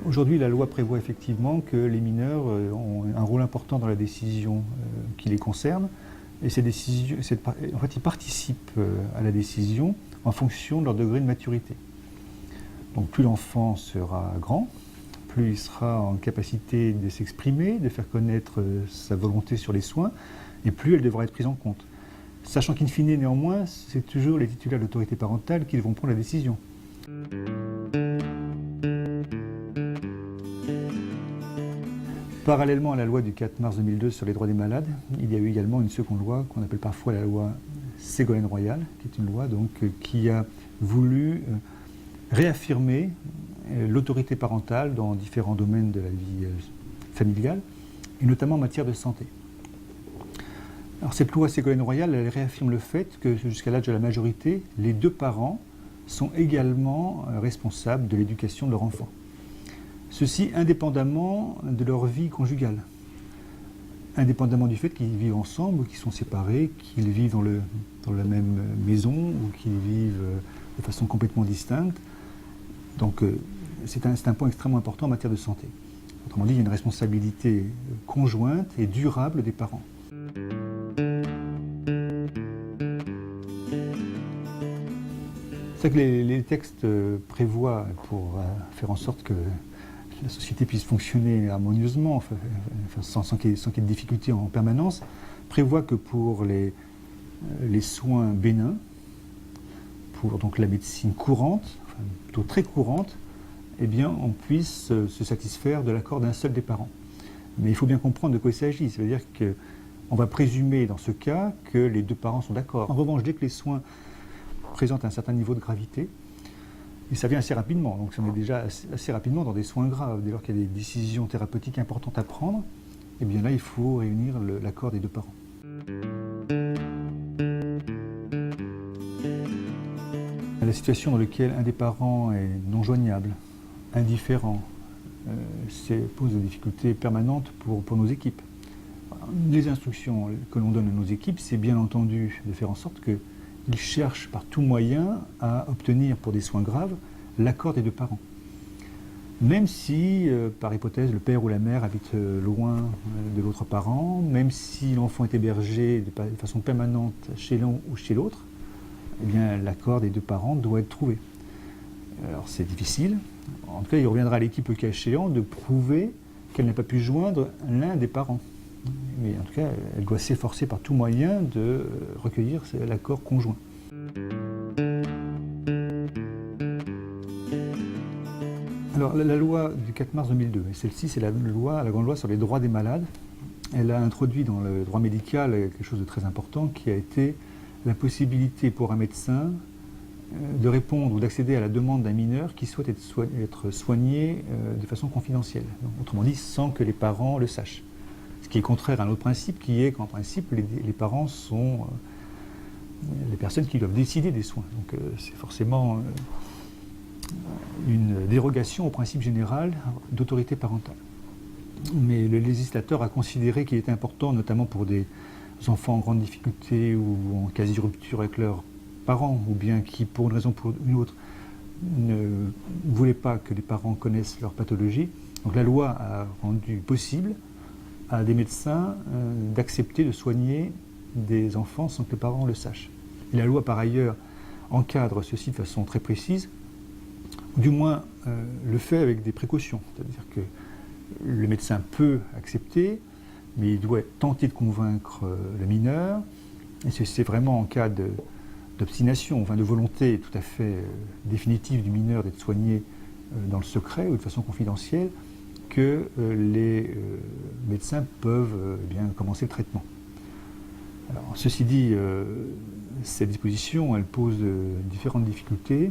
Aujourd'hui, la loi prévoit effectivement que les mineurs ont un rôle important dans la décision qui les concerne. Et ces décisions, en fait, ils participent à la décision en fonction de leur degré de maturité. Donc plus l'enfant sera grand, plus il sera en capacité de s'exprimer, de faire connaître sa volonté sur les soins, et plus elle devra être prise en compte. Sachant qu'in fine, néanmoins, c'est toujours les titulaires de l'autorité parentale qui vont prendre la décision. Parallèlement à la loi du 4 mars 2002 sur les droits des malades, il y a eu également une seconde loi qu'on appelle parfois la loi Ségolène-Royal, qui est une loi donc, qui a voulu réaffirmer l'autorité parentale dans différents domaines de la vie familiale, et notamment en matière de santé. Alors cette loi Ségolène-Royal, elle réaffirme le fait que jusqu'à l'âge de la majorité, les deux parents sont également responsables de l'éducation de leur enfant. Ceci indépendamment de leur vie conjugale, indépendamment du fait qu'ils vivent ensemble ou qu'ils sont séparés, qu'ils vivent dans la même maison ou qu'ils vivent de façon complètement distincte. Donc c'est un point extrêmement important en matière de santé. Autrement dit, il y a une responsabilité conjointe et durable des parents. C'est que les textes prévoient, pour faire en sorte que la société puisse fonctionner harmonieusement, sans qu'il y ait de difficultés en permanence, prévoit que pour les soins bénins, pour donc la médecine courante, plutôt très courante, eh bien, on puisse se satisfaire de l'accord d'un seul des parents. Mais il faut bien comprendre de quoi il s'agit. Ça veut dire qu'on va présumer dans ce cas que les deux parents sont d'accord. En revanche, dès que les soins présentent un certain niveau de gravité, et ça vient assez rapidement, donc on est déjà assez rapidement dans des soins graves. Dès lors qu'il y a des décisions thérapeutiques importantes à prendre, eh bien là, il faut réunir l'accord des deux parents. La situation dans laquelle un des parents est non joignable, indifférent, pose des difficultés permanentes pour nos équipes. Les instructions que l'on donne à nos équipes, c'est bien entendu de faire en sorte qu'ils cherchent par tout moyen à obtenir pour des soins graves l'accord des deux parents. Même si, par hypothèse, le père ou la mère habite loin de l'autre parent, même si l'enfant est hébergé de façon permanente chez l'un ou chez l'autre, eh bien l'accord des deux parents doit être trouvé. Alors c'est difficile. En tout cas, il reviendra à l'équipe le cas échéant de prouver qu'elle n'a pas pu joindre l'un des parents. Mais en tout cas, elle doit s'efforcer par tout moyen de recueillir l'accord conjoint. Alors la loi du 4 mars 2002, et celle-ci c'est la grande loi sur les droits des malades. Elle a introduit dans le droit médical quelque chose de très important qui a été la possibilité pour un médecin de répondre ou d'accéder à la demande d'un mineur qui souhaite être soigné de façon confidentielle. Donc, autrement dit, sans que les parents le sachent. Ce qui est contraire à un autre principe qui est qu'en principe, les parents sont les personnes qui doivent décider des soins. Donc c'est forcément une dérogation au principe général d'autorité parentale. Mais le législateur a considéré qu'il était important, notamment pour des enfants en grande difficulté ou en quasi-rupture avec leurs parents, ou bien qui, pour une raison ou pour une autre, ne voulaient pas que les parents connaissent leur pathologie. Donc la loi a rendu possible à des médecins d'accepter de soigner des enfants sans que les parents le sachent. Et la loi, par ailleurs, encadre ceci de façon très précise, du moins le fait avec des précautions. C'est-à-dire que le médecin peut accepter, mais il doit tenter de convaincre le mineur, et c'est vraiment en cas d'obstination, enfin de volonté tout à fait définitive du mineur d'être soigné dans le secret ou de façon confidentielle, que les médecins peuvent bien commencer le traitement. Alors, ceci dit, cette disposition, elle pose différentes difficultés,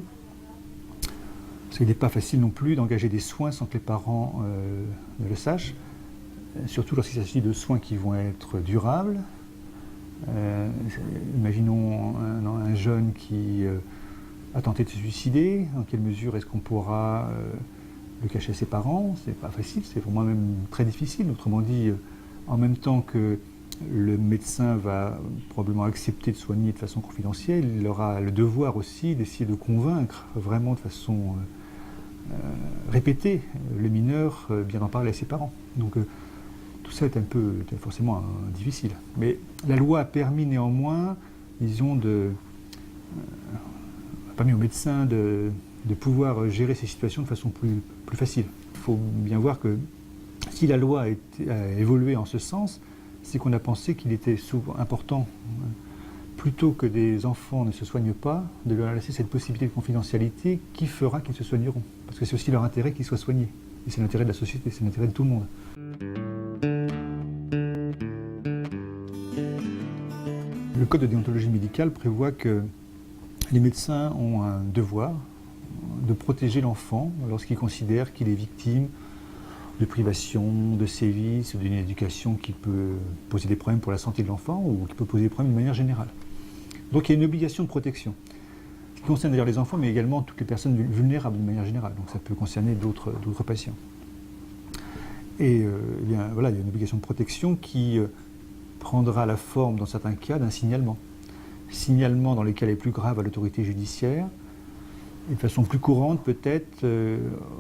parce qu'il n'est pas facile non plus d'engager des soins sans que les parents ne le sachent, surtout lorsqu'il s'agit de soins qui vont être durables. Imaginons un jeune qui a tenté de se suicider, dans quelle mesure est-ce qu'on pourra le cacher à ses parents? C'est pas facile, c'est pour moi même très difficile. Autrement dit, en même temps que le médecin va probablement accepter de soigner de façon confidentielle. Il aura le devoir aussi d'essayer de convaincre vraiment de façon répétée le mineur bien d'en parler à ses parents. Donc tout ça est forcément difficile. Mais la loi a permis néanmoins, disons, permis aux médecins de pouvoir gérer ces situations de façon plus facile. Il faut bien voir que si la loi a évolué en ce sens, c'est qu'on a pensé qu'il était souvent important, plutôt que des enfants ne se soignent pas, de leur laisser cette possibilité de confidentialité qui fera qu'ils se soigneront. Parce que c'est aussi leur intérêt qu'ils soient soignés. Et c'est l'intérêt de la société, c'est l'intérêt de tout le monde. Le code de déontologie médicale prévoit que les médecins ont un devoir de protéger l'enfant lorsqu'ils considèrent qu'il est victime de privation, de sévices, d'une éducation qui peut poser des problèmes pour la santé de l'enfant ou qui peut poser des problèmes de manière générale. Donc il y a une obligation de protection, qui concerne d'ailleurs les enfants, mais également toutes les personnes vulnérables de manière générale. Donc ça peut concerner d'autres patients. Et bien, voilà, il y a une obligation de protection qui prendra la forme, dans certains cas, d'un signalement. Signalement dans les cas les plus graves à l'autorité judiciaire, et de façon plus courante peut-être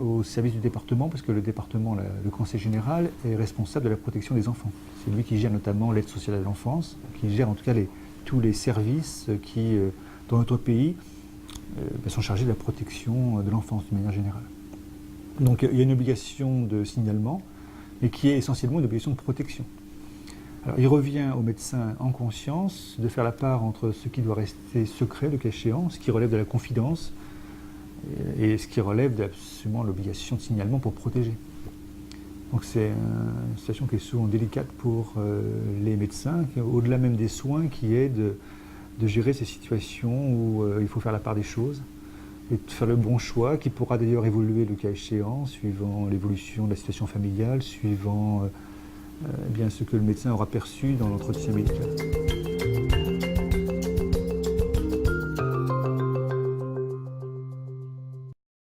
au service du département, parce que le département, le conseil général, est responsable de la protection des enfants. C'est lui qui gère notamment l'aide sociale à l'enfance, qui gère en tout cas tous les services qui, dans notre pays, sont chargés de la protection de l'enfance de manière générale. Donc il y a une obligation de signalement, mais qui est essentiellement une obligation de protection. Alors, il revient au médecin en conscience de faire la part entre ce qui doit rester secret, le cas échéant, ce qui relève de la confidence, et ce qui relève absolument l'obligation de signalement pour protéger. Donc c'est une situation qui est souvent délicate pour les médecins, au-delà même des soins, qui est de gérer ces situations où il faut faire la part des choses et de faire le bon choix, qui pourra d'ailleurs évoluer le cas échéant, suivant l'évolution de la situation familiale, suivant bien ce que le médecin aura perçu dans l'entretien médical.